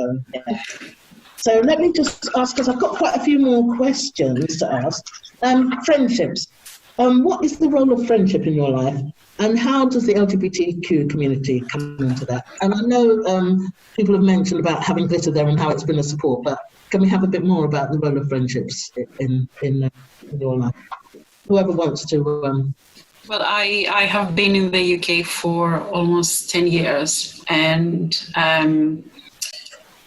So, yeah. So let me just ask, because I've got quite a few more questions to ask. Friendships. What is the role of friendship in your life? And how does the LGBTQ community come into that? And I know people have mentioned about having glitter there and how it's been a support, but can we have a bit more about the role of friendships in your life? Whoever wants to. Well, I have been in the UK for almost 10 years, and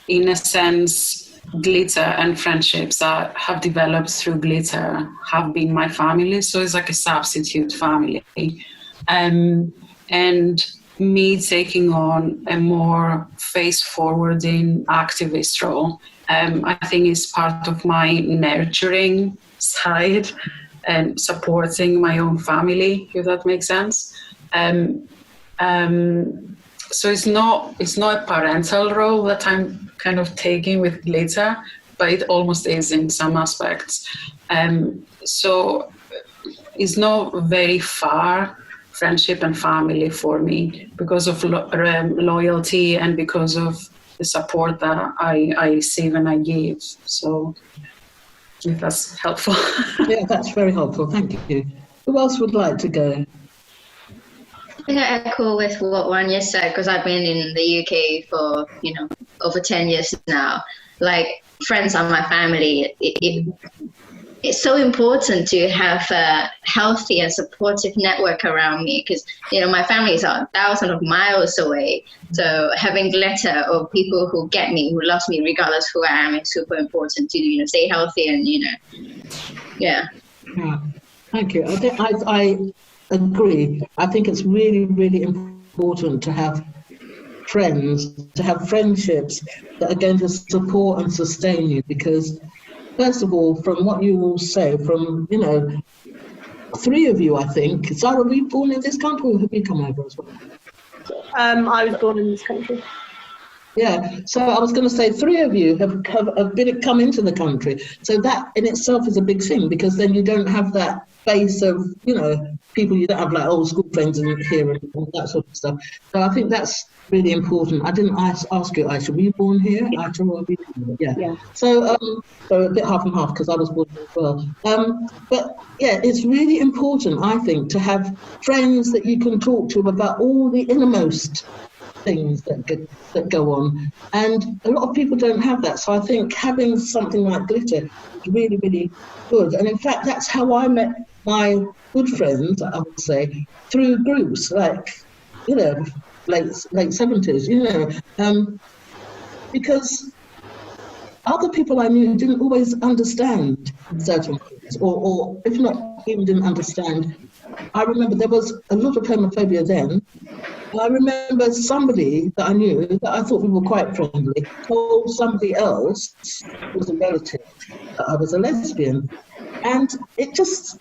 in a sense, glitter and friendships that have developed through glitter have been my family. So it's like a substitute family. And me taking on a more face-forwarding activist role, I think is part of my nurturing side and supporting my own family, if that makes sense. So it's not a parental role that I'm kind of taking with glitter, but it almost is in some aspects. So it's not very far, friendship and family for me, because of loyalty and because of the support that I receive and I give. So if that's helpful. Yeah, that's very helpful. Thank you. Who else would like to go? I think I echo with what Wanya said, because I've been in the UK for, over 10 years now. Like, friends are my family. It's so important to have a healthy and supportive network around me, because, my family is thousands of miles away. So having glitter or people who get me, who love me regardless who I am, is super important to, stay healthy and, yeah. Thank you. I agree. I think it's really, really important to have friends, to have friendships that are going to support and sustain you, because first of all, from what you will say, from, three of you, I think. Sarah, were you born in this country or have you come over as well? I was born in this country. Yeah, so I was going to say three of you have come into the country. So that in itself is a big thing, because then you don't have that base of, people you don't have like old school friends in here and all that sort of stuff. So I think that's really important. I didn't ask you, Aisha, were you born here? Yeah. Aisha, or yeah. So a bit half and half, because I was born here as well. But yeah, it's really important, I think, to have friends that you can talk to about all the innermost things that go on, and a lot of people don't have that. So I think having something like glitter is really, really good. And in fact, that's how I met my good friends, I would say, through groups like, late 70s, because other people I knew didn't always understand certain things, or if not even didn't understand. I remember there was a lot of homophobia then. I remember somebody that I knew, that I thought we were quite friendly, told somebody else, who was a relative, that I was a lesbian. And it just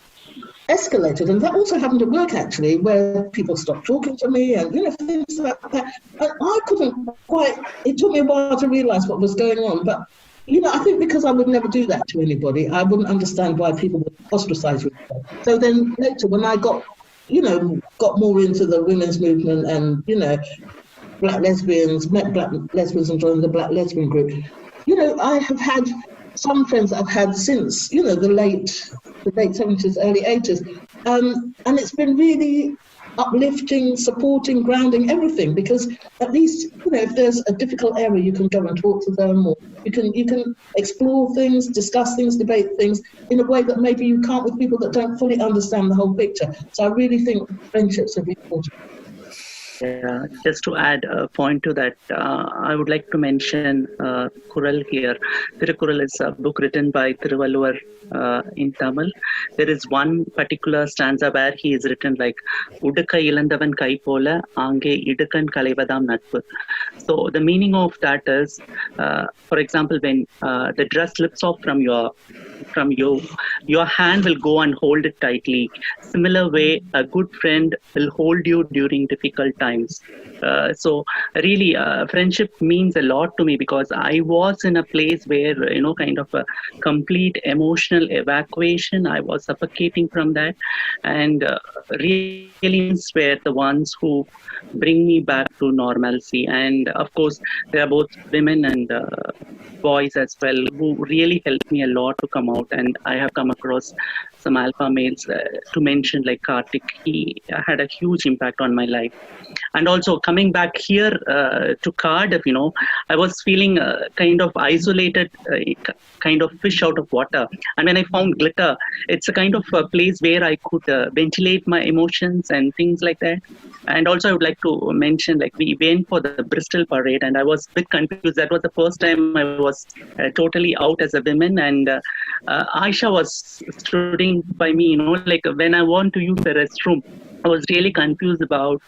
escalated. And that also happened at work, actually, where people stopped talking to me and, things like that. And I couldn't quite, it took me a while to realise what was going on. But, I think because I would never do that to anybody, I wouldn't understand why people would ostracise me. So then later, when I got more into the women's movement and, black lesbians, met black lesbians and joined the black lesbian group, I have had some friends that I've had since, the late 70s, early 80s. And it's been really uplifting, supporting, grounding, everything, because at least, if there's a difficult area, you can go and talk to them, or you can explore things, discuss things, debate things in a way that maybe you can't with people that don't fully understand the whole picture. So I really think friendships are really important. Yeah, just to add a point to that, I would like to mention Kural here. Thirukural is a book written by Thiruvalluvar in Tamil. There is one particular stanza where he is written like, Udukka ilandavan kai pola, ange idukkan kalaivadam natpu. So the meaning of that is, for example, when the dress slips off from you, your hand will go and hold it tightly. Similar way, a good friend will hold you during difficult times. times. So really, friendship means a lot to me because I was in a place where, kind of a complete emotional evacuation. I was suffocating from that. And really friends were the ones who bring me back to normalcy. And of course, there are both women and boys as well who really helped me a lot to come out. And I have come across some alpha males, to mention like Karthik. He had a huge impact on my life. And also coming back here to Cardiff, I was feeling kind of isolated, kind of fish out of water. And when I found Glitter, it's a kind of a place where I could ventilate my emotions and things like that. And also I would like to mention, like, we went for the Bristol parade and I was a bit confused. That was the first time I was totally out as a woman. And Aisha was standing by me, like when I want to use the restroom, I was really confused about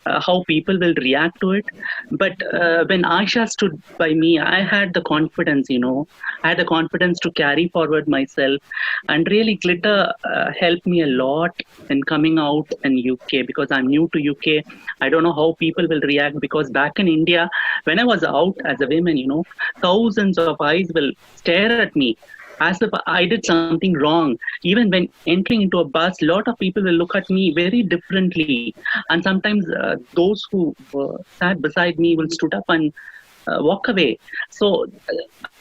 how people will react to it. But when Aisha stood by me, I had the confidence, I had the confidence to carry forward myself. And really, Glitter helped me a lot in coming out in UK because I'm new to UK. I don't know how people will react because back in India, when I was out as a woman, thousands of eyes will stare at me as if I did something wrong. Even when entering into a bus, a lot of people will look at me very differently. And sometimes those who sat beside me will stood up and walk away. So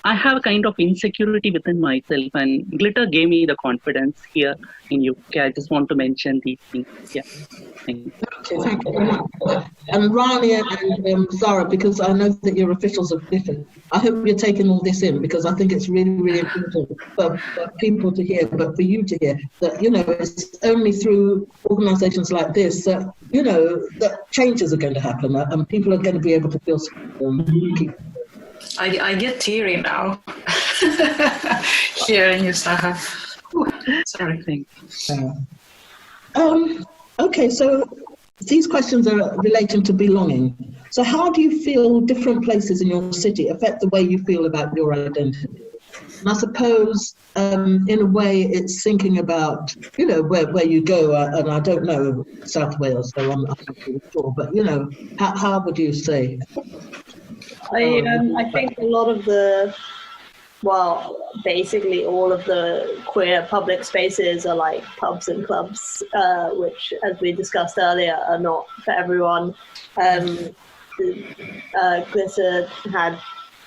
I have a kind of insecurity within myself, and Glitter gave me the confidence here in UK. I just want to mention these things. Yeah. Thank you. Okay, thank you very much. And Rania and Zara, because I know that you're officials of Glitter, I hope you're taking all this in because I think it's really, really important for people to hear, but for you to hear that, it's only through organisations like this that, that changes are going to happen and people are going to be able to feel I get teary now hearing you, Saha. Sorry. Thanks. Okay, so these questions are relating to belonging. So how do you feel different places in your city affect the way you feel about your identity? And I suppose, in a way, it's thinking about, where you go. And I don't know South Wales, so I'm not really sure. But, how would you say? I think a lot of basically all of the queer public spaces are like pubs and clubs, which, as we discussed earlier, are not for everyone. Glitter had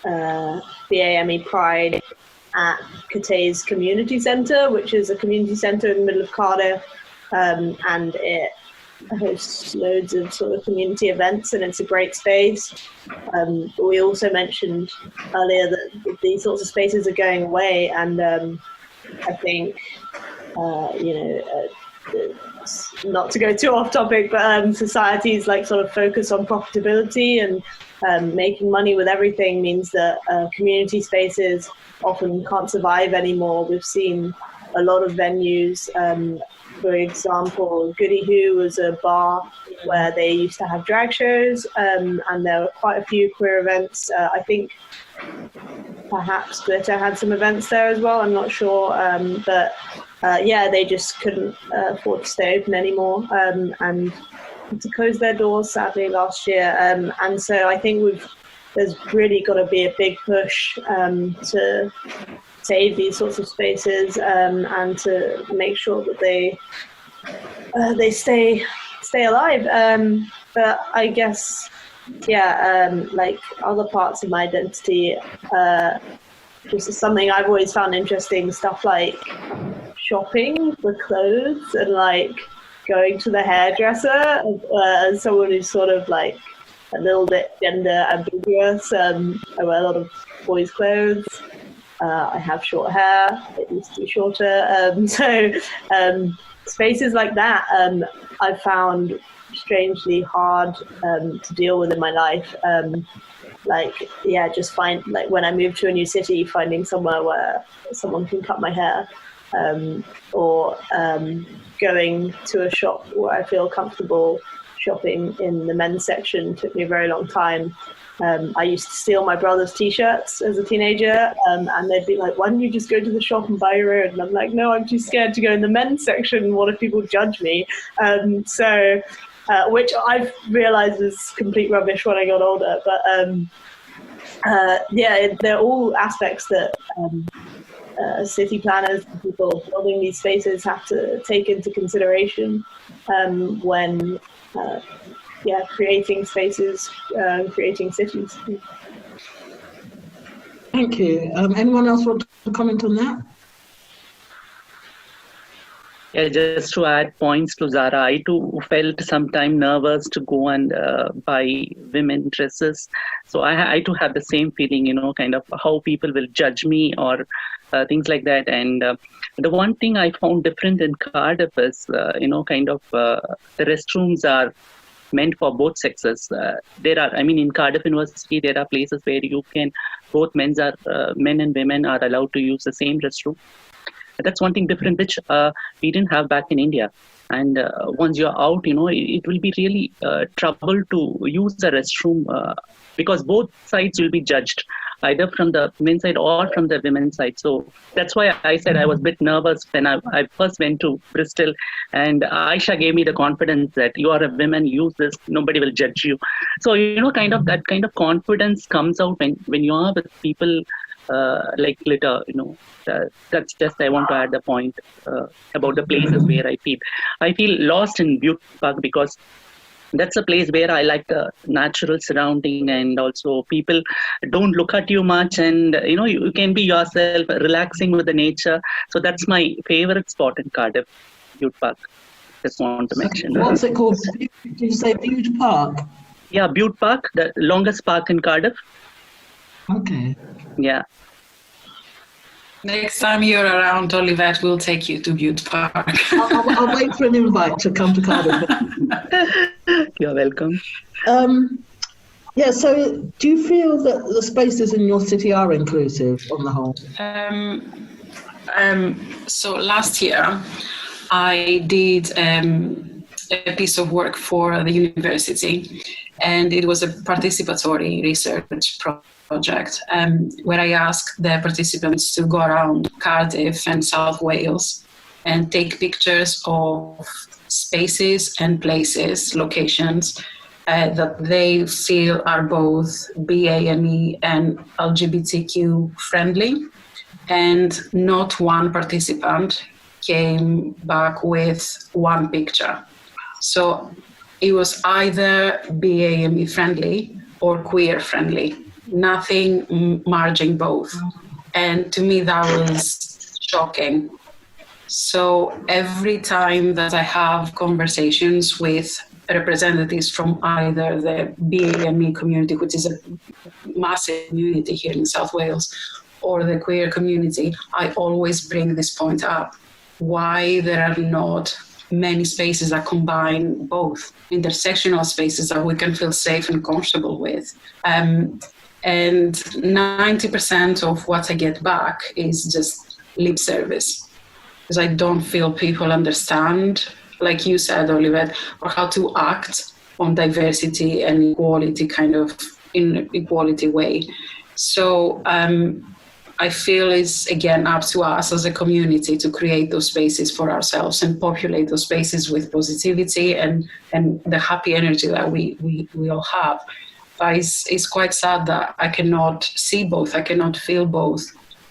BAME Pride at Catay's Community Centre, which is a community centre in the middle of Cardiff, and it hosts loads of sort of community events, and it's a great space. We also mentioned earlier that these sorts of spaces are going away, and I think, not to go too off topic, but society's like sort of focus on profitability and making money with everything means that community spaces often can't survive anymore. We've seen a lot of venues, for example, Goody Who was a bar where they used to have drag shows, and there were quite a few queer events. I think perhaps Glitter had some events there as well, I'm not sure, but they just couldn't afford to stay open anymore, and had to close their doors sadly last year, and so I think there's really got to be a big push to save these sorts of spaces, and to make sure that they stay alive. But I guess, like other parts of my identity, just something I've always found interesting, stuff like shopping for clothes and like going to the hairdresser, as someone who's sort of like a little bit gender ambiguous. I wear a lot of boys' clothes. I have short hair. It used to be shorter. So spaces like that, I found strangely hard to deal with in my life. Just find, like, when I moved to a new city, finding somewhere where someone can cut my hair, or going to a shop where I feel comfortable shopping in the men's section took me a very long time. I used to steal my brother's t-shirts as a teenager, and they'd be like, why don't you just go to the shop and buy your own? And I'm like, no, I'm too scared to go in the men's section. What if people judge me? So which I've realised is complete rubbish when I got older. But they're all aspects that city planners and people building these spaces have to take into consideration when creating spaces, creating cities. Thank you. Anyone else want to comment on that? Yeah, just to add points to Zara, I too felt sometimes nervous to go and buy women dresses. So I too have the same feeling, kind of how people will judge me or things like that. And the one thing I found different in Cardiff is, the restrooms are meant for both sexes. In Cardiff University, there are places where both men and women are allowed to use the same restroom. That's one thing different, which we didn't have back in India. And once you're out, it will be really trouble to use the restroom because both sides will be judged, either from the men's side or from the women's side. So that's why I said I was a bit nervous when I first went to Bristol, and Aisha gave me the confidence that you are a woman, use this, nobody will judge you. So, that kind of confidence comes out when you are with people like glitter, that's just, I want to add the point about the places where I feel lost in Butte Park, because that's a place where I like the natural surrounding, and also people don't look at you much, and you can be yourself, relaxing with the nature. So that's my favorite spot in Cardiff, Butte Park. Just want to mention. What's it called? Did you say Butte Park? Yeah, Butte Park, the longest park in Cardiff. Okay. Yeah. Next time you're around, Olivette, we'll take you to Butte Park. I'll wait for an invite to come to Cardiff. You're welcome. So do you feel that the spaces in your city are inclusive on the whole? So last year, I did a piece of work for the university, and it was a participatory research project where I asked the participants to go around Cardiff and South Wales and take pictures of spaces and places, locations that they feel are both BAME and LGBTQ friendly. And not one participant came back with one picture. So it was either BAME friendly or queer friendly, nothing merging both. And to me, that was shocking. So every time that I have conversations with representatives from either the BAME community, which is a massive community here in South Wales, or the queer community, I always bring this point up. Why there are not many spaces that combine both, intersectional spaces that we can feel safe and comfortable with. And 90% of what I get back is just lip service, because I don't feel people understand, like you said, Olivette, or how to act on diversity and equality kind of in equality way. So I feel it's, again, up to us as a community to create those spaces for ourselves and populate those spaces with positivity and the happy energy that we all have. But it's quite sad that I cannot see both, I cannot feel both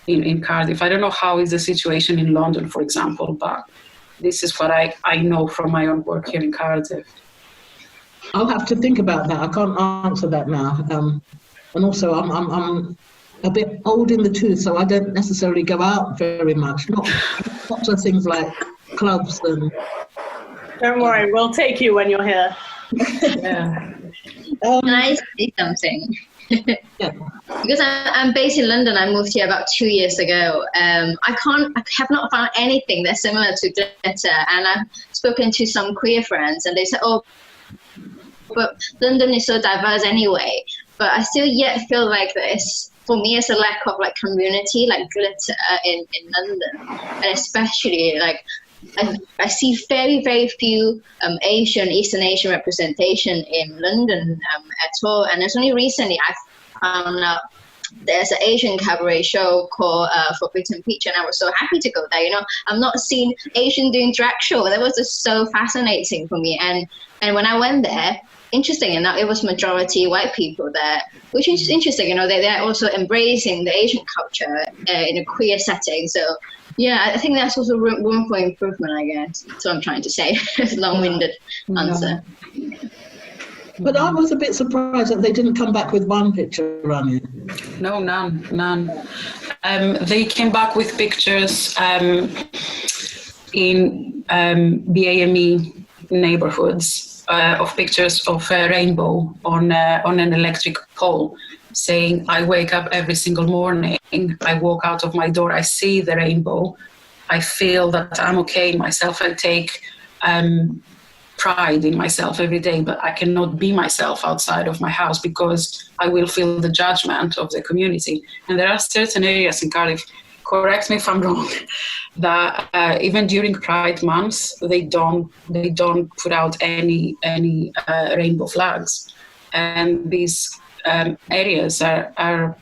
in Cardiff. I don't know how is the situation in London, for example, but this is what I know from my own work here in Cardiff. I'll have to think about that. I can't answer that now. And also, I'm a bit old in the tooth, so I don't necessarily go out very much. Not to things like clubs and. Don't worry, we'll take you when you're here. Yeah. Can I say something? Yeah. Because I'm based in London, I moved here about 2 years ago. I have not found anything that's similar to glitter, and I've spoken to some queer friends, and they said, "Oh, but London is so diverse anyway." But I still yet feel like for me, it's a lack of like community, like glitter in London, and especially like I see very, very few Eastern Asian representation in London at all. And it's only recently I found out there's an Asian cabaret show called Forbidden Peach, and I was so happy to go there. You know, I've not seen Asian doing drag show. That was just so fascinating for me. And when I went there, interesting enough, it was majority white people there, which is interesting. You know, they're also embracing the Asian culture in a queer setting. So yeah, I think that's also room for improvement, I guess. That's what I'm trying to say. It's a long-winded answer. But I was a bit surprised that they didn't come back with one picture running. No, none. They came back with pictures in BAME neighborhoods of pictures of a rainbow on an electric pole, saying, I wake up every single morning, I walk out of my door, I see the rainbow, I feel that I'm okay in myself, I take pride in myself every day, but I cannot be myself outside of my house because I will feel the judgment of the community. And there are certain areas in Cardiff, correct me if I'm wrong, that even during Pride months, they don't put out any rainbow flags. And these areas are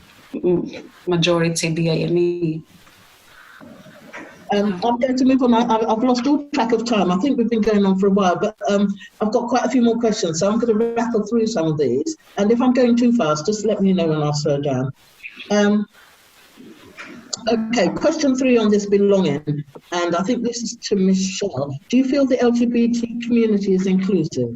majority BAME. I'm going to move on. I've lost all track of time. I think we've been going on for a while, but I've got quite a few more questions, so I'm going to rattle through some of these. And if I'm going too fast, just let me know and I'll slow down. Okay, question 3 on this belonging, and I think this is to Michelle. Do you feel the LGBT community is inclusive?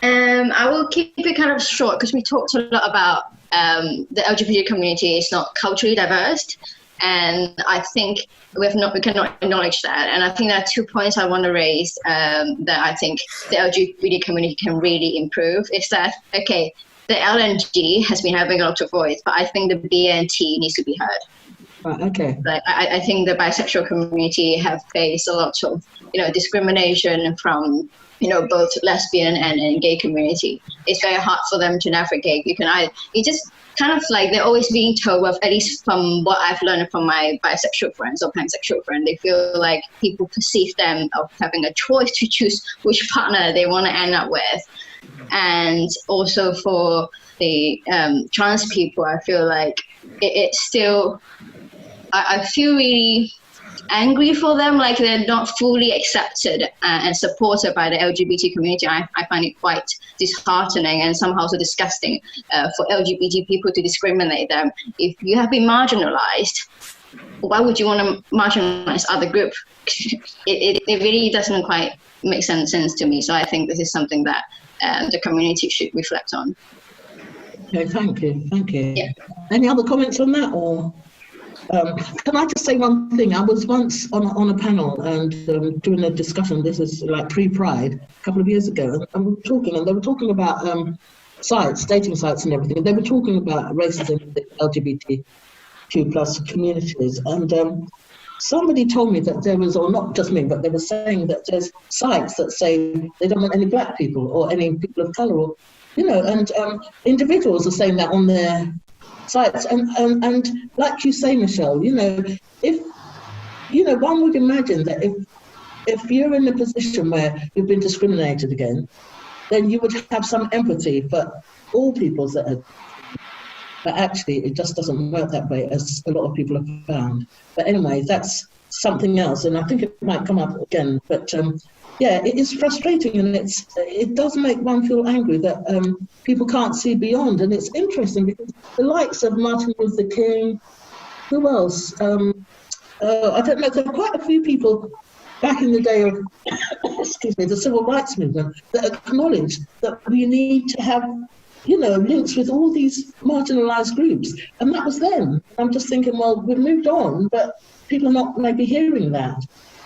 I will keep it kind of short because we talked a lot about the LGBT community is not culturally diverse. And I think we cannot acknowledge that. And I think there are 2 points I want to raise that I think the LGBT community can really improve. Is that, okay, the LNG has been having a lot of voice, but I think the B and T needs to be heard. Right, okay. Like, I think the bisexual community have faced a lot of, discrimination from, both lesbian and gay community. It's very hard for them to navigate. It just kind of like they're always being told, well, at least from what I've learned from my bisexual friends or pansexual friends, they feel like people perceive them of having a choice to choose which partner they want to end up with. And also for the trans people, I feel like it's still, I feel really angry for them, like they're not fully accepted and supported by the LGBT community. I find it quite disheartening and somehow so disgusting for LGBT people to discriminate them. If you have been marginalized, why would you want to marginalize other group? It really doesn't quite make sense to me. So I think this is something that the community should reflect on. Okay, thank you. Yeah. Any other comments on that, or? Can I just say one thing? I was once on a panel and doing a discussion, this is like pre-Pride, a couple of years ago, and they were talking about sites, dating sites and everything. They were talking about racism in the LGBTQ plus communities. And somebody told me that there was, or not just me, but they were saying that there's sites that say they don't want any black people or any people of colour, or, and individuals are saying that on their sites, and like you say, Michelle, if one would imagine that if you're in a position where you've been discriminated against, then you would have some empathy for all peoples that are, but actually it just doesn't work that way, as a lot of people have found. But anyway, that's something else, and I think it might come up again, but yeah, it is frustrating, and it does make one feel angry that people can't see beyond. And it's interesting because the likes of Martin Luther King, who else? I don't know, there are quite a few people back in the day of, the civil rights movement that acknowledged that we need to have, links with all these marginalised groups. And that was then. I'm just thinking, well, we've moved on, but people are not maybe hearing that.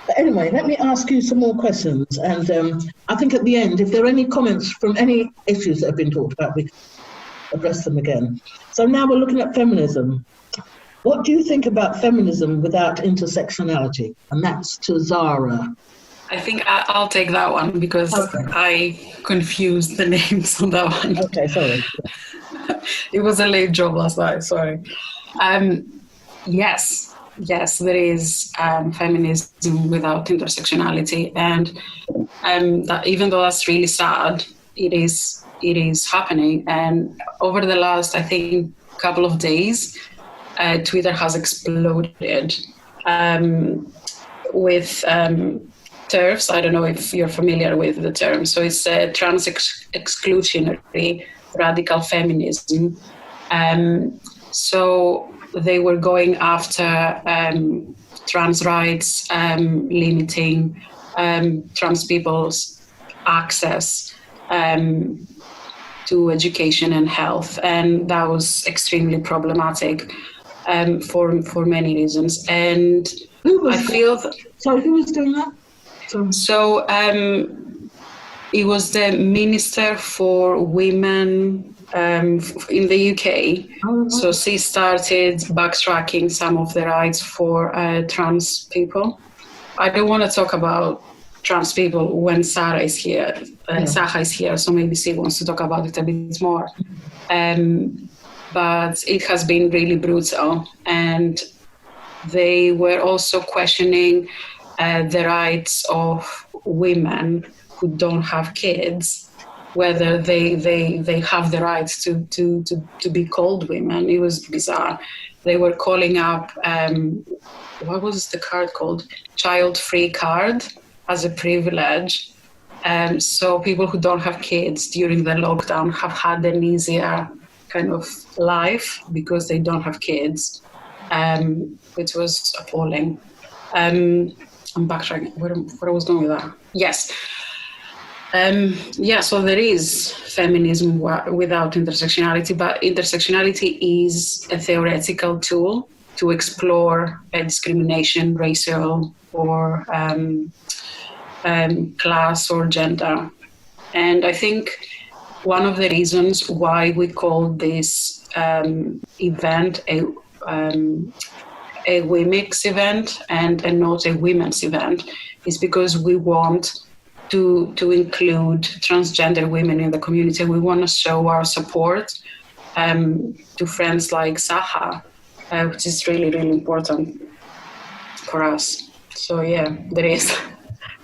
But anyway, let me ask you some more questions. And I think at the end, if there are any comments from any issues that have been talked about, we can address them again. So now we're looking at feminism. What do you think about feminism without intersectionality? And that's to Zara. I think I'll take that one because I confused the names on that one. Okay, sorry. It was a late job last night, sorry. Yes, there is feminism without intersectionality, and that, even though that's really sad, it is happening. And over the last, I think, couple of days, Twitter has exploded with TERFs. I don't know if you're familiar with the term. So it's trans exclusionary radical feminism. So they were going after trans rights, limiting trans people's access to education and health, and that was extremely problematic for many reasons. And I feel sorry, who was doing that? So it was the Minister for Women in the UK. Oh, right. So she started backtracking some of the rights for trans people. I don't want to talk about trans people when Sarah is here. Saha is here, so maybe she wants to talk about it a bit more. But it has been really brutal, and they were also questioning the rights of women who don't have kids, whether they have the right to be called women. It was bizarre. They were calling up, what was the card called? Child-free card as a privilege. So people who don't have kids during the lockdown have had an easier kind of life because they don't have kids, which was appalling. I'm backtracking. Where I was going with that? Yes. So there is feminism without intersectionality, but intersectionality is a theoretical tool to explore discrimination, racial or class or gender. And I think one of the reasons why we call this event a womyx event and not a women's event is because we want to include transgender women in the community. We want to show our support to friends like Saha, which is really, really important for us. So yeah, there is.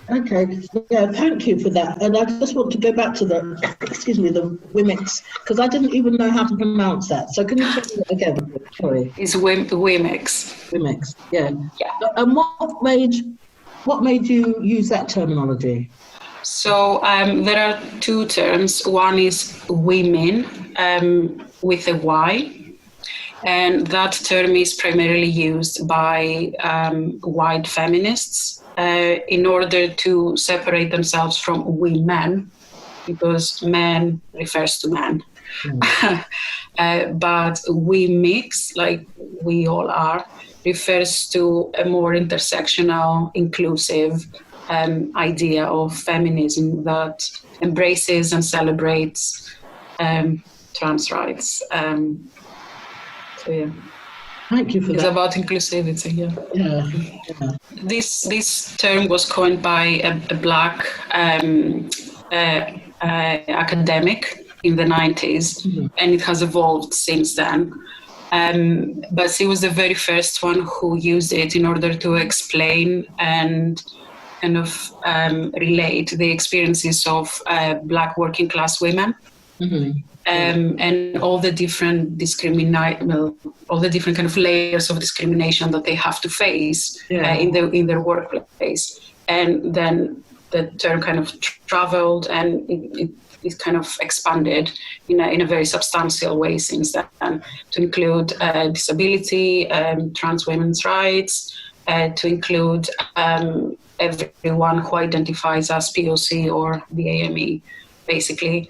Okay, yeah, thank you for that. And I just want to go back to the womyx, because I didn't even know how to pronounce that. So can you tell me that again? Sorry. It's womyx. Womyx, yeah. Yeah. And what made you use that terminology? So there are two terms. One is women with a Y, and that term is primarily used by white feminists in order to separate themselves from women, because men refers to men. But womyx, like we all are, refers to a more intersectional, inclusive idea of feminism that embraces and celebrates trans rights. So yeah. Thank you for it's that. It's about inclusivity. Yeah. This term was coined by a Black academic in the 90s, and it has evolved since then. But she was the very first one who used it in order to explain and kind of relate the experiences of Black working class women. And all the different all the different kind of layers of discrimination that they have to face in their workplace. And then the term kind of traveled and it kind of expanded in a very substantial way since then, to include disability, trans women's rights, to include everyone who identifies as POC or the AME, basically.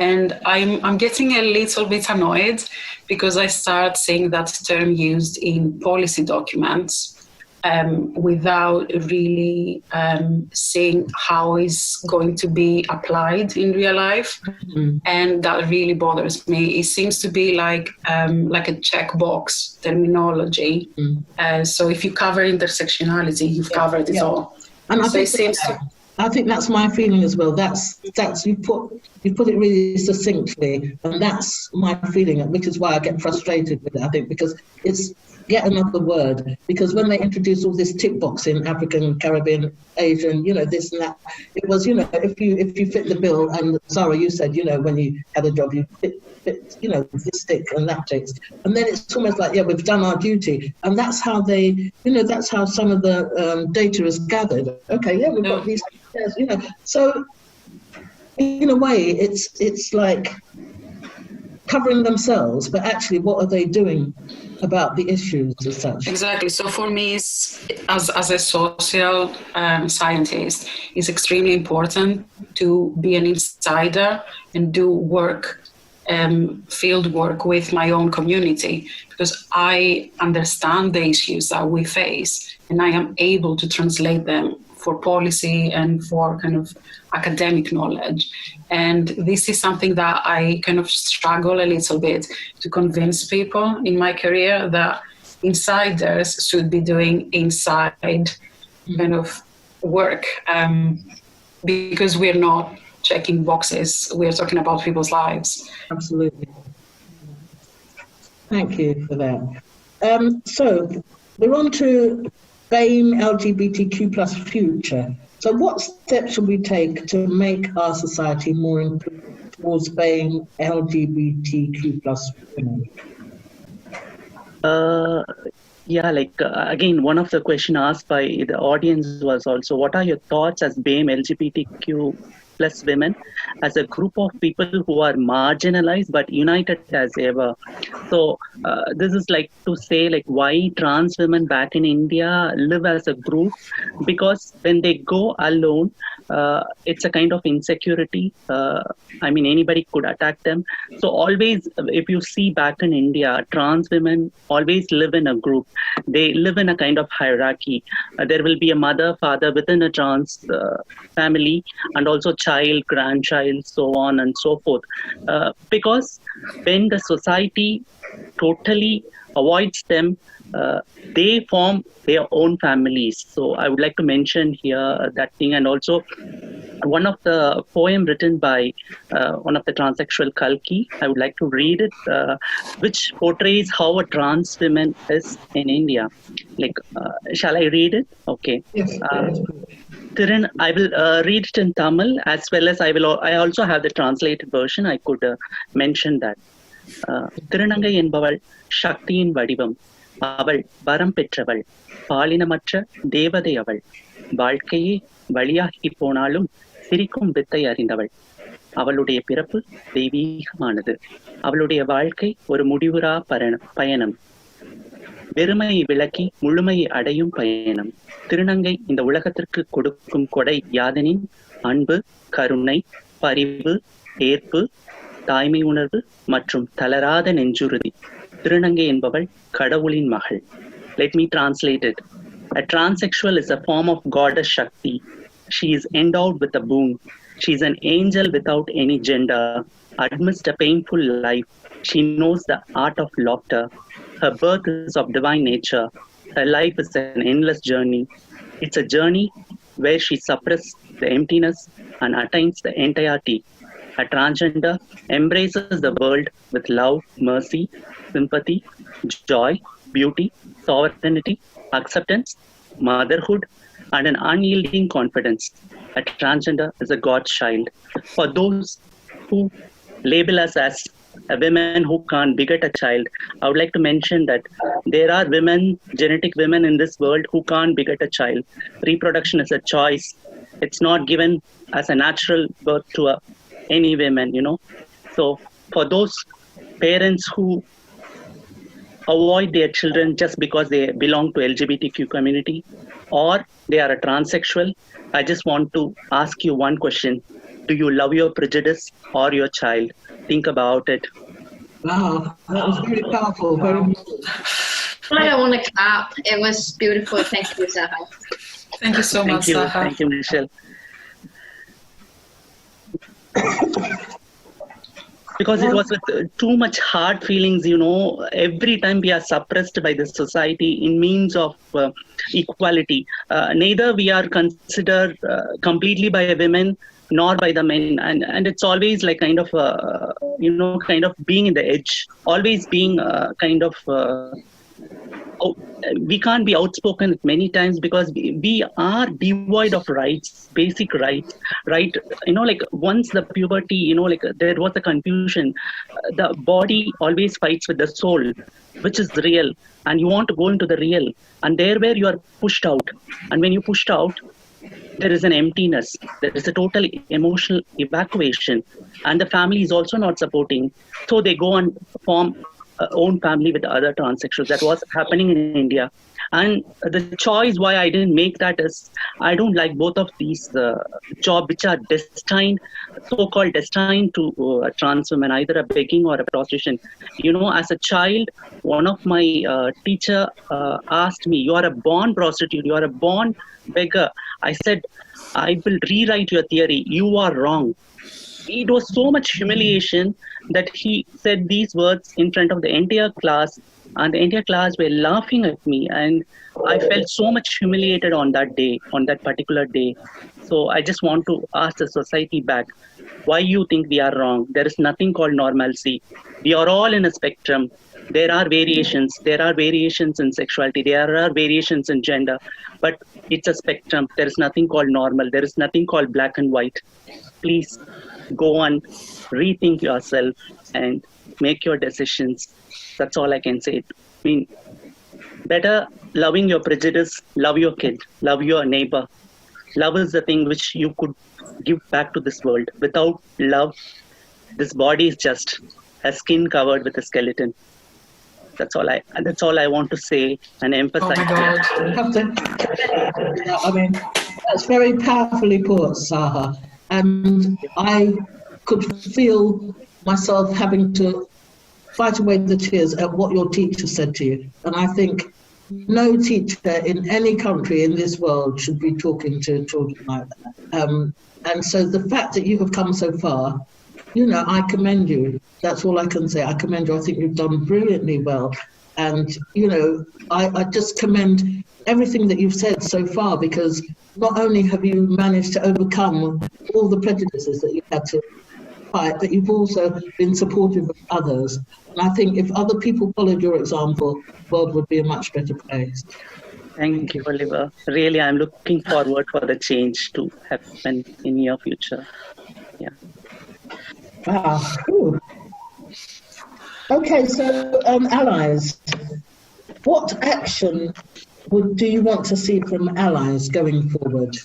And I'm getting a little bit annoyed because I start seeing that term used in policy documents without really seeing how it's going to be applied in real life. And that really bothers me. It seems to be like a checkbox terminology. So if you cover intersectionality, you've covered it all. And so I think that's my feeling as well. That's you put it really succinctly, and that's my feeling, which is why I get frustrated with it. I think because it's yet another word, because when they introduced all this tick boxing, African, Caribbean, Asian, this and that, it was, if you fit the bill, and Sarah, you said, when you had a job, you fit this tick and that tick. And then it's almost like, we've done our duty. And that's how that's how some of the data is gathered. Okay, we've got these, So in a way, it's like covering themselves, but actually what are they doing about the issues as such? Exactly. So for me, as a social scientist, it's extremely important to be an insider and do work, field work with my own community, because I understand the issues that we face and I am able to translate them for policy and for kind of academic knowledge. And this is something that I kind of struggle a little bit to convince people in my career that insiders should be doing inside kind of work, because we're not checking boxes, we're talking about people's lives. Absolutely. Thank you for that. So we're on to BAME LGBTQ plus future. So what steps should we take to make our society more inclusive towards BAME LGBTQ plus women? Again, one of the questions asked by the audience was also, what are your thoughts as BAME LGBTQ plus women as a group of people who are marginalized but united as ever? So this is like to say, like, why trans women back in India live as a group, because when they go alone, it's a kind of insecurity. Anybody could attack them. So always, if you see back in India, trans women always live in a group. They live in a kind of hierarchy. There will be a mother, father within a trans family, and also child, grandchild, so on and so forth. Because when the society totally avoids them, they form their own families. So I would like to mention here that thing. And also one of the poem written by one of the transsexual Kalki, I would like to read it, which portrays how a trans woman is in India. Shall I read it? Okay. Yes. I will read it in Tamil, as well as I also have the translated version. I could mention that. திருநங்கை என்பவள் சக்தியின் வடிவம், அவள் வரம் பெற்றவள், பாலினமற்ற தேவதை அவள், வாழ்க்கையே வழியாகி போனாலும் சிரிக்கும் வித்தை அறிந்தவள். அவளுடைய பிறப்பு தெய்வீகமானது, அவளுடைய வாழ்க்கை ஒரு முடிவுறா பயணம், வெறுமையை விளக்கி முழுமையை அடையும் பயணம். திருநங்கை இந்த உலகத்திற்கு கொடுக்கும் கொடை யாதெனின் அன்பு, கருணை, பரிவு, ஏற்பு, தாய்மை உணர்வு மற்றும் தளராத நெஞ்சுறுதி. திருநங்கை என்பவள் கடவுளின் மகள். Let me translate it. A transsexual is a form of goddess Shakti. She is endowed with a boon. She is an angel without any gender. Amidst a painful life, she knows the art of laughter. Her birth is of divine nature. Her life is an endless journey. It's a journey where she suppresses the emptiness and attains the entirety. A transgender embraces the world with love, mercy, sympathy, joy, beauty, sovereignty, acceptance, motherhood, and an unyielding confidence. A transgender is a God's child. For those who label us as a women who can't beget a child, I would like to mention that there are women, genetic women in this world who can't beget a child. Reproduction is a choice. It's not given as a natural birth to any women, So for those parents who avoid their children just because they belong to LGBTQ community or they are a transsexual, I just want to ask you one question. Do you love your prejudice or your child? Think about it. Wow, that was very powerful. Very... I don't want to clap. It was beautiful. Thank you, Zaha. Thank you so much, Zaha. Thank you, Michelle. Because it was with too much hard feelings, every time we are suppressed by the society in means of equality. Neither we are considered completely by women nor by the men. And it's always like kind of being in the edge, always being we can't be outspoken many times because we are devoid of rights, basic rights, right? Like once the puberty, like there was a confusion. The body always fights with the soul, which is real, and you want to go into the real, and there where you are pushed out, and when you pushed out, there is an emptiness. There is a total emotional evacuation, and the family is also not supporting. So they go and form own family with other transsexuals. That was happening in India. And the choice why I didn't make that is I don't like both of these jobs which are destined, so-called destined to trans women, either a begging or a prostitution. As a child, one of my teacher asked me, "You are a born prostitute, you are a born beggar." I said, "I will rewrite your theory. You are wrong." It was so much humiliation that he said these words in front of the entire class, and the entire class were laughing at me, and I felt so much humiliated on that day, on that particular day. So I just want to ask the society back, why you think we are wrong? There is nothing called normalcy. We are all in a spectrum. There are variations. There are variations in sexuality. There are variations in gender, but it's a spectrum. There is nothing called normal. There is nothing called black and white. Please go on, rethink yourself and make your decisions. That's all I can say. Better loving your prejudice, love your kid, love your neighbor. Love is the thing which you could give back to this world. Without love, this body is just a skin covered with a skeleton. That's all I want to say and emphasize. Oh my God. That's very powerfully put, Saha. And I could feel myself having to fight away the tears at what your teacher said to you. And I think no teacher in any country in this world should be talking to children like that. And so the fact that you have come so far, I commend you. That's all I can say. I commend you. I think you've done brilliantly well. And, I just commend everything that you've said so far, because not only have you managed to overcome all the prejudices that you had to fight, but you've also been supportive of others. And I think if other people followed your example, the world would be a much better place. Thank you, Oliver. Really, I'm looking forward for the change to happen in near future. Yeah. Wow. Ooh. Okay, so allies. What action do you want to see from allies going forward?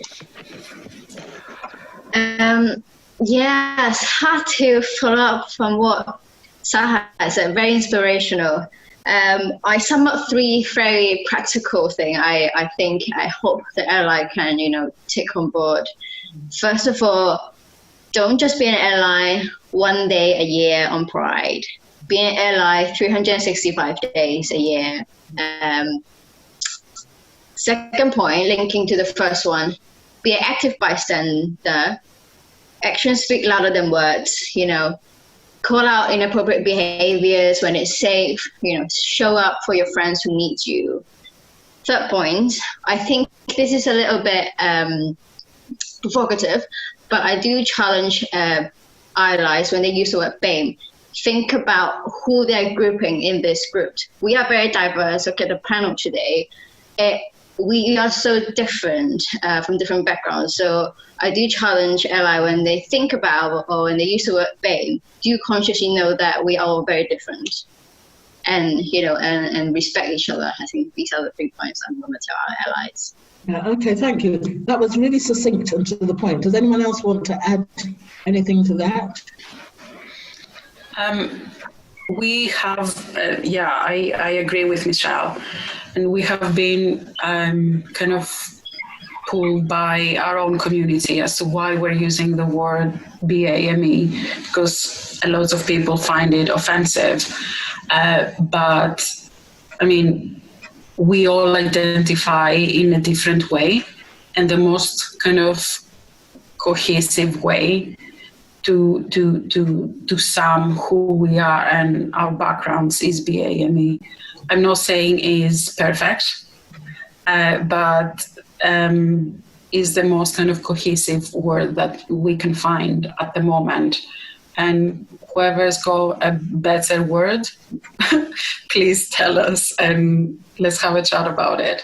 Yes, hard to follow up from what Saha said. Very inspirational. I sum up 3 very practical things. I hope the ally can, take on board. First of all, don't just be an ally one day a year on Pride. Be an ally 365 days a year. Second point, linking to the first one, be an active bystander. Actions speak louder than words. Call out inappropriate behaviors when it's safe. Show up for your friends who need you. Third point, I think this is a little bit provocative, but I do challenge allies when they use the word BAME. Think about who they're grouping in this group. We are very diverse. Look at the panel today. We are so different from different backgrounds. So I do challenge ally when they think about or when they use the word BAME, do you consciously know that we are all very different? And, and respect each other. I think these are the 3 points I'm going to tell our allies. Yeah, okay, thank you. That was really succinct and to the point. Does anyone else want to add anything to that? We have, I agree with Michelle, and we have been kind of pulled by our own community as to why we're using the word BAME, because a lot of people find it offensive. But we all identify in a different way, and the most kind of cohesive way to sum who we are and our backgrounds is BAME. I'm not saying is perfect, but is the most kind of cohesive word that we can find at the moment And whoever's got a better word, please tell us and let's have a chat about it.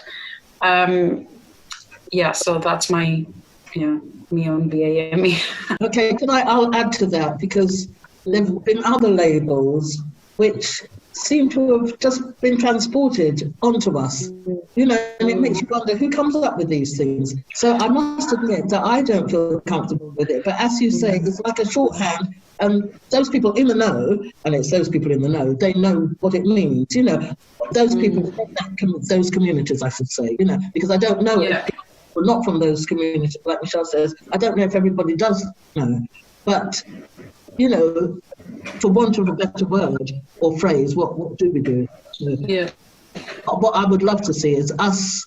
So that's my, me on BAME. Okay, I'll add to that, because there have been other labels which seem to have just been transported onto us, and it makes you wonder who comes up with these things. So I must admit that I don't feel comfortable with it, but as you say, it's like a shorthand, and those people in the know, and it's those people in the know, they know what it means, those people, those communities, I should say, because I don't know if people are not from those communities, like Michelle says, I don't know if everybody does know, but for want of a better word or phrase, what do we do? What I would love to see is us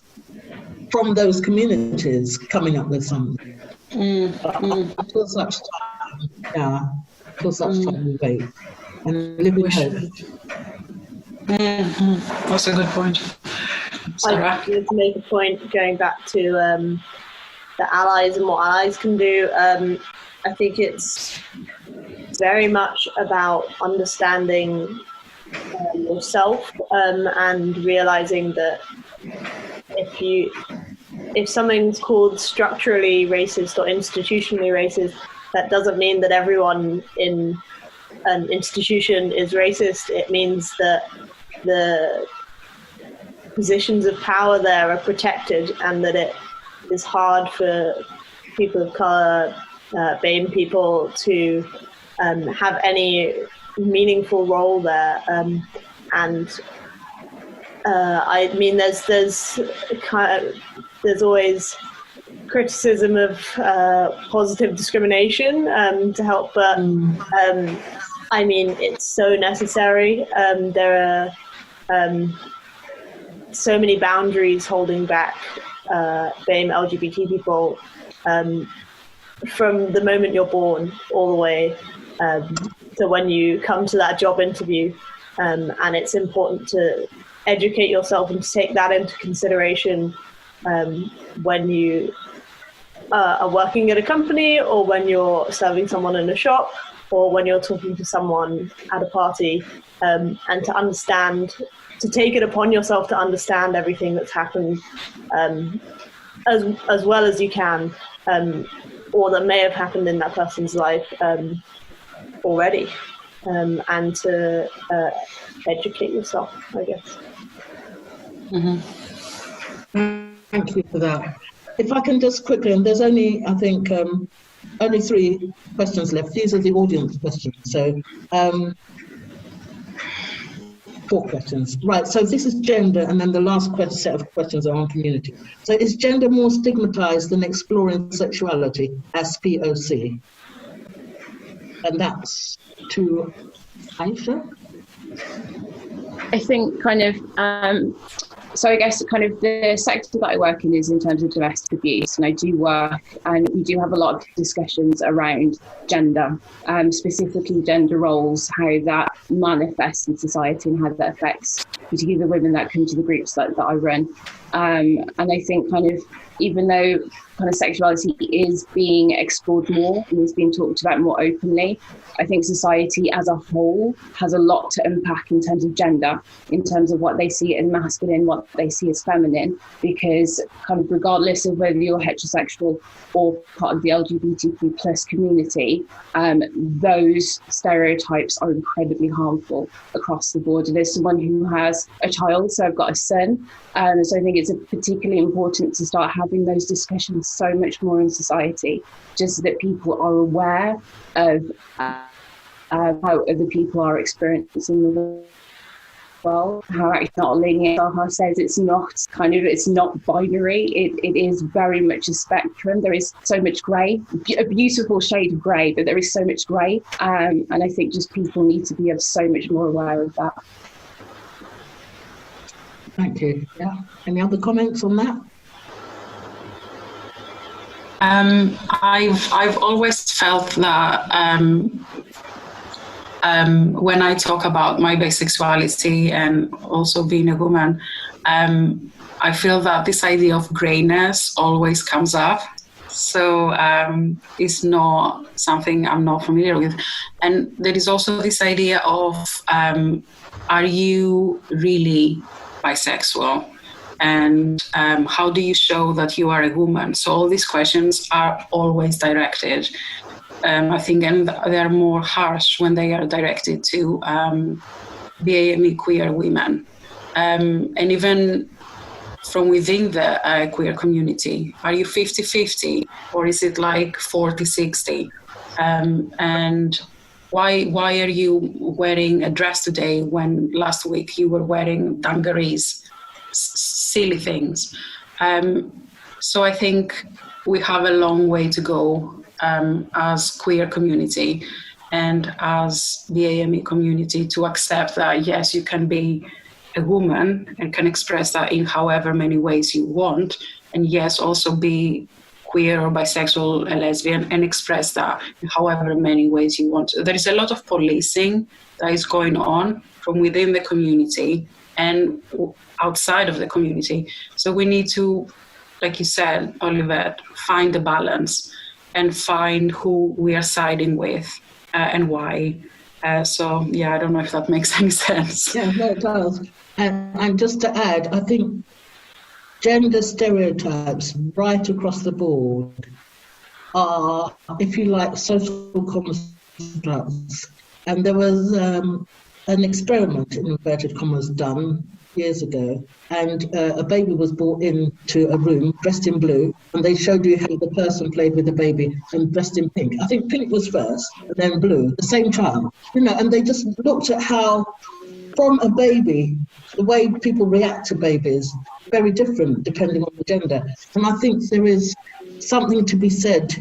from those communities coming up with something. Until such time, we wait and live with hope. That's a good point. I wanted to make a point going back to the allies and what allies can do. I think it's very much about understanding yourself and realizing that if something's called structurally racist or institutionally racist, that doesn't mean that everyone in an institution is racist. It means that the positions of power there are protected, and that it is hard for people of color, BAME people, to have any meaningful role there. I mean, there's always criticism of positive discrimination to help, but I mean, it's so necessary. There are so many boundaries holding back BAME LGBT people from the moment you're born all the way to when you come to that job interview, and it's important to educate yourself and to take that into consideration when you are working at a company, or when you're serving someone in a shop, or when you're talking to someone at a party, and to understand, to take it upon yourself to understand everything that's happened as well as you can, or that may have happened in that person's life already, and to educate yourself, I guess. Thank you for that. If I can just quickly, and there's only, I think, only 3 questions left. These are the audience questions. So 4 questions. Right, so this is gender, and then the last set of questions are on community. So is gender more stigmatized than exploring sexuality as POC? And that's to Aisha. I think kind of, so I guess kind of the sector that I work in is in terms of domestic abuse, and I do work, and we do have a lot of discussions around gender, specifically gender roles, how that manifests in society and how that affects particularly the women that come to the groups that I run. And I think kind of, even though kind of sexuality is being explored more and is being talked about more openly, I think society as a whole has a lot to unpack in terms of gender, in terms of what they see as masculine, what they see as feminine, because kind of regardless of whether you're heterosexual or part of the LGBTQ plus community, those stereotypes are incredibly harmful across the board. And as someone who has a child, so I've got a son, so I think it's particularly important to start having those discussions so much more in society, just so that people are aware of how other people are experiencing the world, how actually not linear. Zaha says it's not binary. It is very much a spectrum. There is so much grey, a beautiful shade of grey, but there is so much grey. And I think just people need to be so much more aware of that. Thank you. Yeah. Any other comments on that? I've always felt that when I talk about my bisexuality and also being a woman, I feel that this idea of grayness always comes up. So it's not something I'm not familiar with. And there is also this idea of, are you really bisexual? And how do you show that you are a woman? So all these questions are always directed, I think, and they are more harsh when they are directed to BAME queer women. And even from within the queer community, are you 50-50 or is it like 40-60? And why are you wearing a dress today when last week you were wearing dungarees? Silly things. So I think we have a long way to go as queer community and as the AME community to accept that, yes, you can be a woman and can express that in however many ways you want, and yes, also be queer or bisexual and lesbian and express that in however many ways you want. There is a lot of policing that is going on from within the community and outside of the community. So we need to, like you said, Olivette, find the balance and find who we are siding with and why. So yeah, I don't know if that makes any sense. Yeah, no, it does. And just to add, I think gender stereotypes right across the board are, if you like, social constructs. And there was an experiment, in inverted commas, done years ago, and a baby was brought into a room dressed in blue, and they showed you how the person played with the baby and dressed in pink. I think pink was first, and then blue, the same child, and they just looked at how, from a baby, the way people react to babies, very different depending on the gender. And I think there is something to be said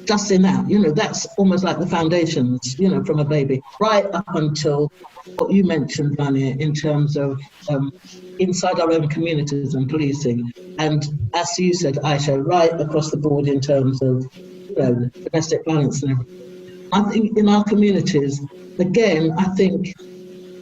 just in that, that's almost like the foundations, from a baby, right up until what you mentioned, Vanya, in terms of inside our own communities and policing. And as you said, Aisha, right across the board in terms of domestic violence and everything. I think in our communities, again, I think,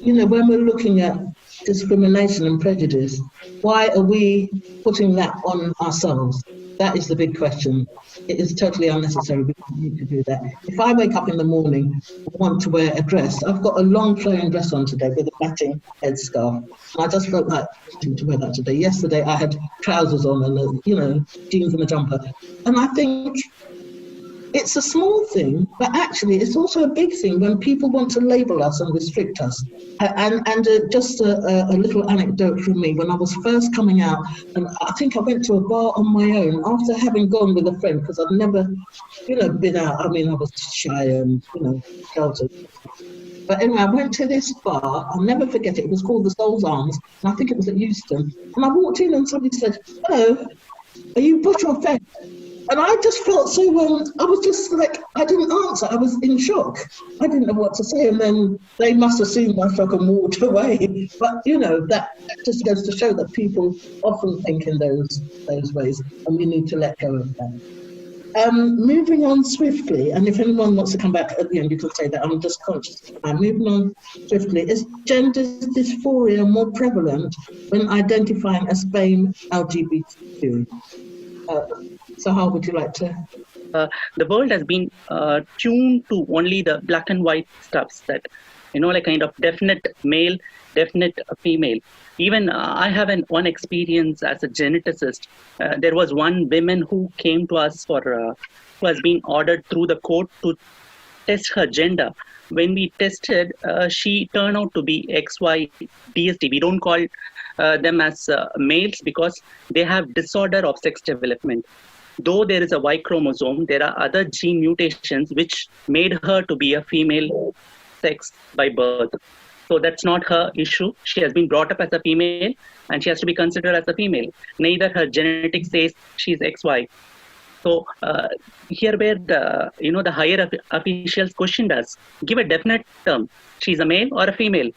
when we're looking at discrimination and prejudice, why are we putting that on ourselves? That is the big question. It is totally unnecessary. We don't need to do that. If I wake up in the morning and want to wear a dress, I've got a long flowing dress on today with a matching headscarf. And I just felt like to wear that today. Yesterday I had trousers on and, jeans and a jumper. And I think it's a small thing, but actually it's also a big thing when people want to label us and restrict us. And just a little anecdote from me. When I was first coming out, and I think I went to a bar on my own after having gone with a friend, because I'd never, been out. I mean, I was shy and, sheltered. But anyway, I went to this bar. I'll never forget it. It was called the Soul's Arms, and I think it was at Euston. And I walked in and somebody said, "Hello, are you Bush or Fed?" And I just felt so, I was just like, I didn't answer. I was in shock. I didn't know what to say. And then they must have seen my shock and walked away. But, that just goes to show that people often think in those ways, and we need to let go of that. Moving on swiftly, and if anyone wants to come back at the end, you can say that. I'm just conscious. Moving on swiftly, is gender dysphoria more prevalent when identifying as BAME LGBTQ? So how would you like to? The world has been tuned to only the black and white stuffs that, like kind of definite male, definite female. Even I have one experience as a geneticist. There was one woman who came to us who has been ordered through the court to test her gender. When we tested, she turned out to be XY DSD. We don't call them as males because they have disorder of sex development. Though there is a Y chromosome, there are other gene mutations which made her to be a female sex by birth. So that's not her issue. She has been brought up as a female and she has to be considered as a female. Neither her genetics says she's XY. So here where the higher officials questioned us, give a definite term. She's a male or a female.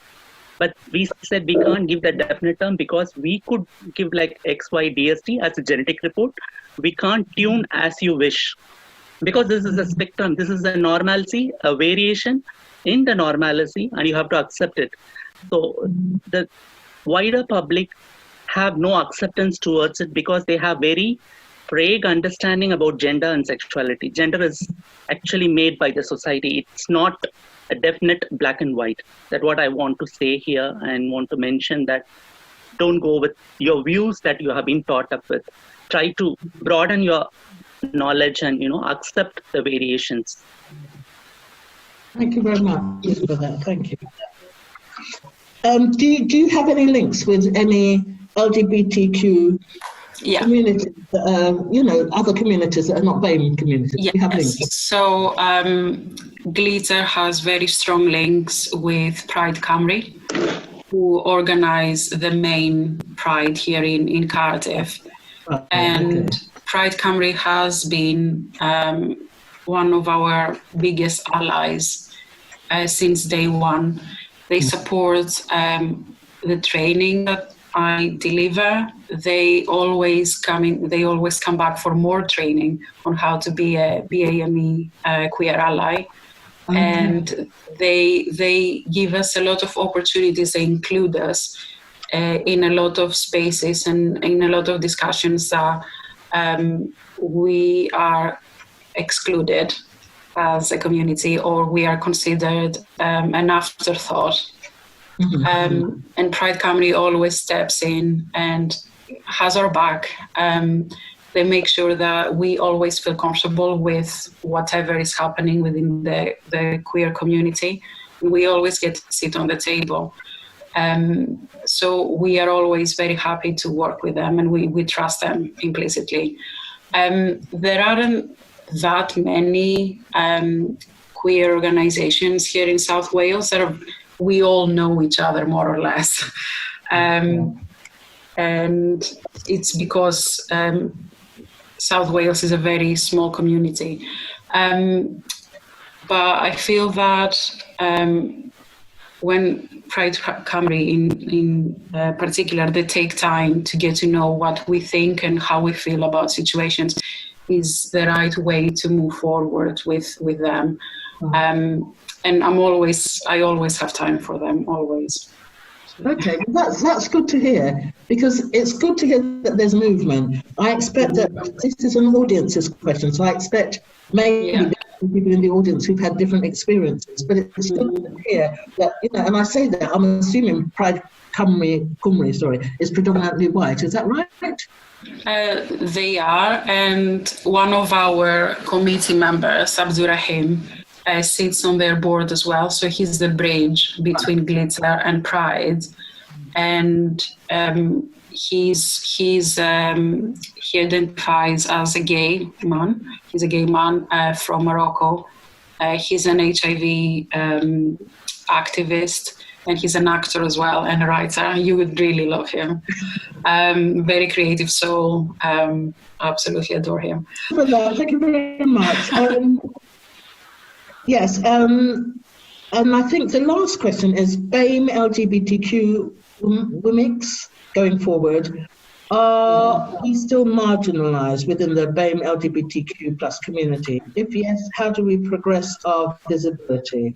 But we said we can't give that definite term because we could give like XY DSD as a genetic report. We can't tune as you wish because this is a spectrum. This is a normalcy, a variation in the normalcy, and you have to accept it. So the wider public have no acceptance towards it because they have very vague understanding about gender and sexuality. Gender is actually made by the society. It's not a definite black and white. That's what I want to say here, and want to mention that don't go with your views that you have been taught up with. Try to broaden your knowledge and, accept the variations. Thank you very much for that. Thank you. Do you have any links with any LGBTQ communities, other communities that are not BAME communities? Yes. Do you have links? So Glitter has very strong links with Pride Cymru, who organize the main Pride here in Cardiff. And okay. Pride Cymru has been one of our biggest allies since day one. They support the training that I deliver. They always come back for more training on how to be a BAME queer ally. Okay. And they give us a lot of opportunities. They include us in a lot of spaces and in a lot of discussions that we are excluded as a community, or we are considered an afterthought. Mm-hmm. And Pride Cymru always steps in and has our back. They make sure that we always feel comfortable with whatever is happening within the queer community. We always get to sit on the table. So we are always very happy to work with them, and we trust them implicitly. There aren't that many queer organizations here in South Wales. We all know each other more or less. And it's because South Wales is a very small community. But I feel that when Pride Cymru in particular, they take time to get to know what we think and how we feel about situations, is the right way to move forward with them. And I always have time for them, always. Okay, that's good to hear, because it's good to hear that there's movement. I expect that this is an audience's question, so I expect maybe people in the audience who've had different experiences, but it's good to hear that, and I say that, I'm assuming Pride Cymru is predominantly white. Is that right? They are, and one of our committee members, Abdurrahim, sits on their board as well. So he's the bridge between Glitter and Pride, and he identifies as a gay man. He's a gay man from Morocco. He's an HIV activist, and he's an actor as well and a writer. You would really love him. Very creative soul. Absolutely adore him. Thank you very much. Yes, and I think the last question is BAME LGBTQ womyx going forward. Are we still marginalised within the BAME LGBTQ plus community? If yes, how do we progress our visibility?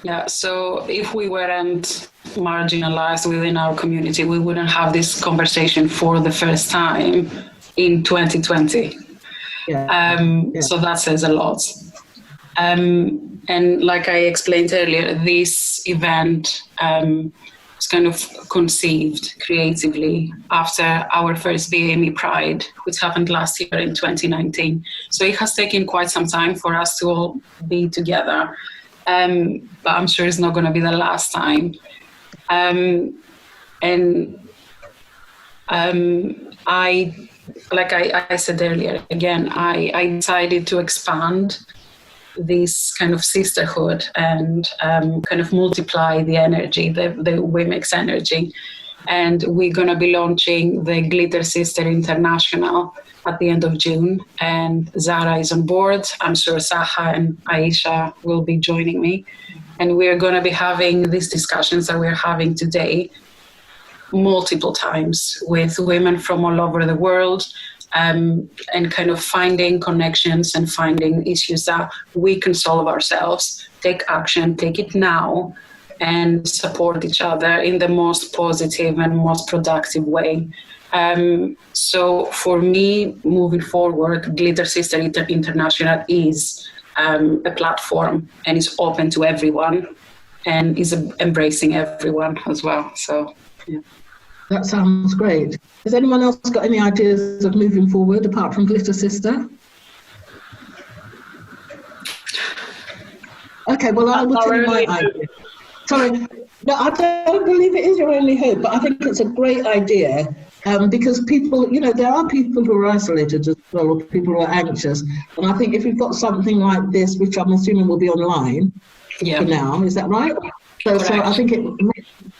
Yeah, so if we weren't marginalised within our community, we wouldn't have this conversation for the first time in 2020. So that says a lot. And like I explained earlier, this event was kind of conceived creatively after our first BAME Pride, which happened last year in 2019. So it has taken quite some time for us to all be together. But I'm sure it's not going to be the last time. I said earlier, again, I decided to expand this kind of sisterhood and kind of multiply the energy, the womyx energy. And we're going to be launching the Glitter Sister International at the end of June. And Zara is on board. I'm sure Saha and Aisha will be joining me. And we're going to be having these discussions that we're having today multiple times with women from all over the world, and kind of finding connections and finding issues that we can solve ourselves, take action, take it now, and support each other in the most positive and most productive way. So for me, moving forward, Glitter Sister International is a platform and is open to everyone and is embracing everyone as well. So, yeah. That sounds great. Has anyone else got any ideas of moving forward apart from Glitter Sister? Okay, well, I will tell you my idea. Sorry, no, I don't believe it is your only hope, but I think it's a great idea because people, there are people who are isolated as well, or people who are anxious. And I think if you've got something like this, which I'm assuming will be online for now, is that right? So I think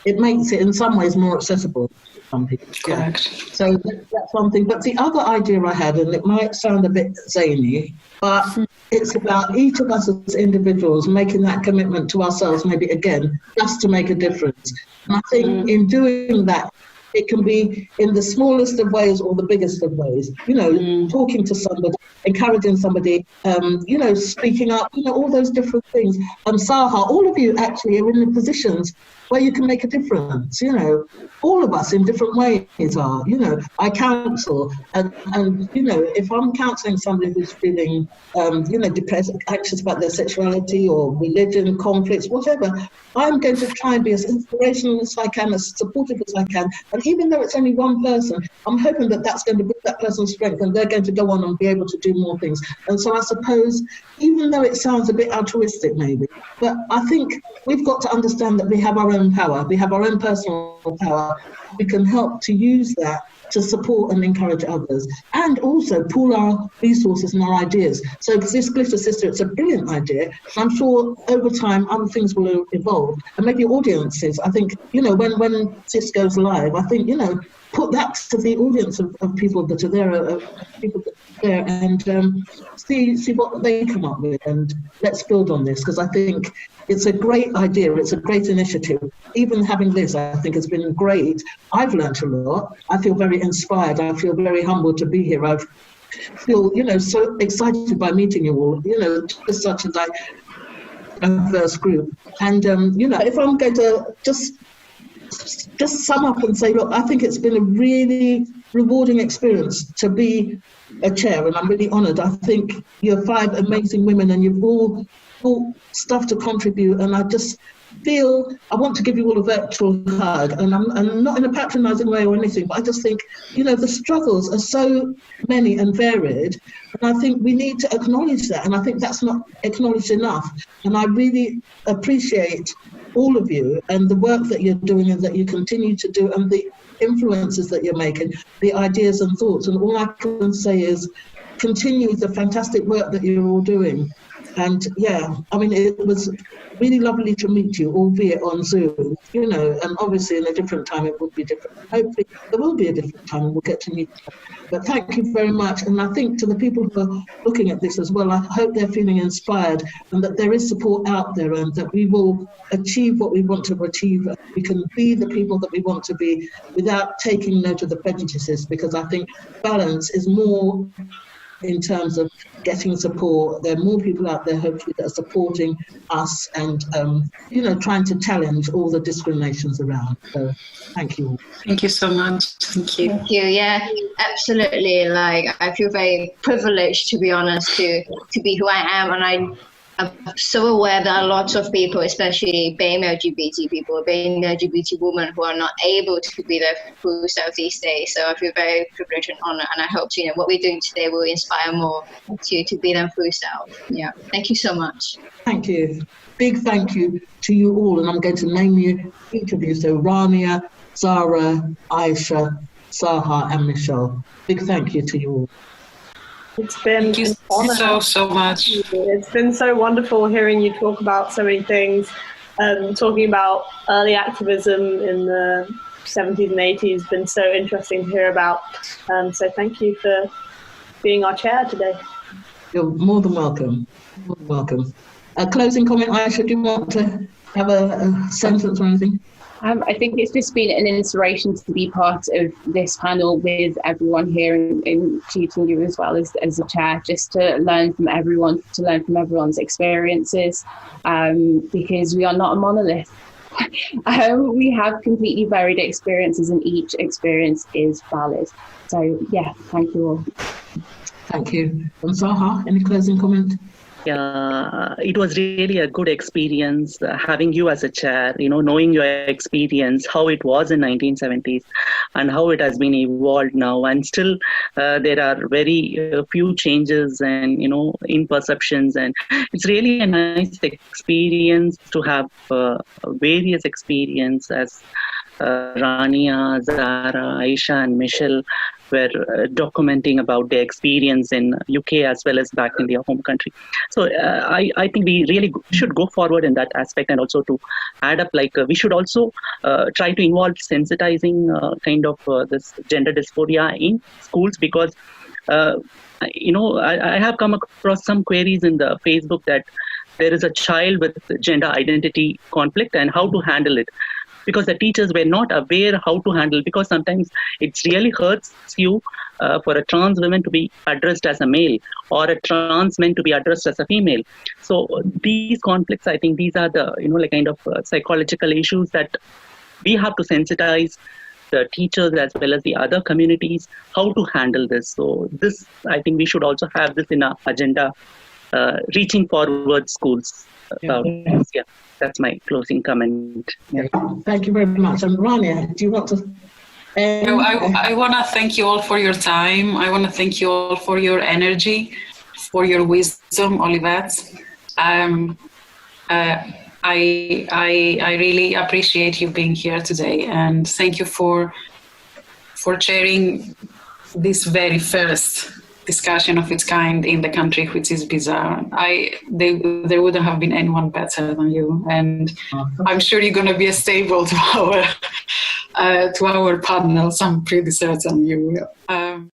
it makes it in some ways more accessible to some people. Correct. Yeah. So that's one thing. But the other idea I had, and it might sound a bit zany, but it's about each of us as individuals making that commitment to ourselves, maybe again, just to make a difference. And I think in doing that, it can be in the smallest of ways or the biggest of ways, talking to somebody, encouraging somebody, speaking up, all those different things. And Saha, all of you actually are in the positions where you can make a difference, all of us in different ways are, I counsel and if I'm counseling somebody who's feeling, depressed, anxious about their sexuality or religion, conflicts, whatever, I'm going to try and be as inspirational as I can, as supportive as I can. And even though it's only one person, I'm hoping that that's going to build that person's strength and they're going to go on and be able to do more things. And so I suppose, even though it sounds a bit altruistic maybe, but I think we've got to understand that we have our own power, we have our own personal power. We can help to use that to support and encourage others, and also pool our resources and our ideas. So this Glitter Sister, it's a brilliant idea. I'm sure over time other things will evolve, and maybe audiences. I think, when this goes live, I think, put that to the audience of people that are there, people that are there, and see what they come up with, and let's build on this, because I think it's a great idea, it's a great initiative. Even having this, I think, has been great. I've learned a lot. I feel very inspired. I feel very humbled to be here. I feel, so excited by meeting you all, just such a diverse group. And, if I'm going to just sum up and say, look, I think it's been a really rewarding experience to be a chair, and I'm really honoured. I think you're 5 amazing women, and you've all stuff to contribute, and I just feel I want to give you all a virtual hug, and I'm not in a patronising way or anything, but I just think, the struggles are so many and varied, and I think we need to acknowledge that, and I think that's not acknowledged enough. And I really appreciate all of you and the work that you're doing and that you continue to do, and the influences that you're making, the ideas and thoughts. And all I can say is continue the fantastic work that you're all doing. And it was really lovely to meet you, albeit on Zoom, and obviously in a different time it would be different. Hopefully there will be a different time and we'll get to meet you. But thank you very much. And I think to the people who are looking at this as well, I hope they're feeling inspired and that there is support out there, and that we will achieve what we want to achieve. We can be the people that we want to be without taking note of the prejudices, because I think balance is more in terms of getting support. There are more people out there, hopefully, that are supporting us and, trying to challenge all the discriminations around. So thank you all. Thank you so much. Thank you. Thank you. Yeah, absolutely. I feel very privileged, to be honest, to be who I am. And I'm so aware that lots of people, especially BAME LGBT people, BAME LGBT women, who are not able to be their full self these days. So I feel very privileged and honored, and I hope what we're doing today will inspire more to be their full self. Yeah, thank you so much. Thank you. Big thank you to you all, and I'm going to name you, each of you. So Rania, Zara, Aisha, Saha, and Michelle. Big thank you to you all. It's been Thank you so much. It's been so wonderful hearing you talk about so many things, talking about early activism in the 70s and 80s. It's been so interesting to hear about. So thank you for being our chair today. You're more than welcome. More than welcome. A closing comment, Aisha, do you want to have a sentence or anything? I think it's just been an inspiration to be part of this panel with everyone here, and including you as well as a chair, just to learn from everyone, to learn from everyone's experiences, because we are not a monolith. We have completely varied experiences, and each experience is valid. So yeah, thank you all. Thank you. And Zaha, any closing comment? Yeah, it was really a good experience having you as a chair, knowing your experience, how it was in 1970s and how it has been evolved now. And still there are very few changes and, in perceptions. And it's really a nice experience to have various experience as Rania, Zara, Aisha and Michelle were documenting about their experience in UK as well as back in their home country. So I think we really should go forward in that aspect, and also to add up, we should also try to involve sensitizing this gender dysphoria in schools, because I have come across some queries in the Facebook that there is a child with gender identity conflict and how to handle it, because the teachers were not aware how to handle, because sometimes it really hurts you for a trans woman to be addressed as a male or a trans man to be addressed as a female. So these conflicts, I think these are the psychological issues that we have to sensitize the teachers as well as the other communities how to handle this. So this, I think we should also have this in our agenda, reaching forward schools. Yeah, that's my closing comment. Yeah. Thank you very much. And Rania, do you want to? I want to thank you all for your time. I want to thank you all for your energy, for your wisdom, Olivette. I really appreciate you being here today, and thank you for chairing this very first discussion of its kind in the country, which is bizarre. There wouldn't have been anyone better than you, and I'm sure you're going to be a staple to our panels. I'm pretty certain you will.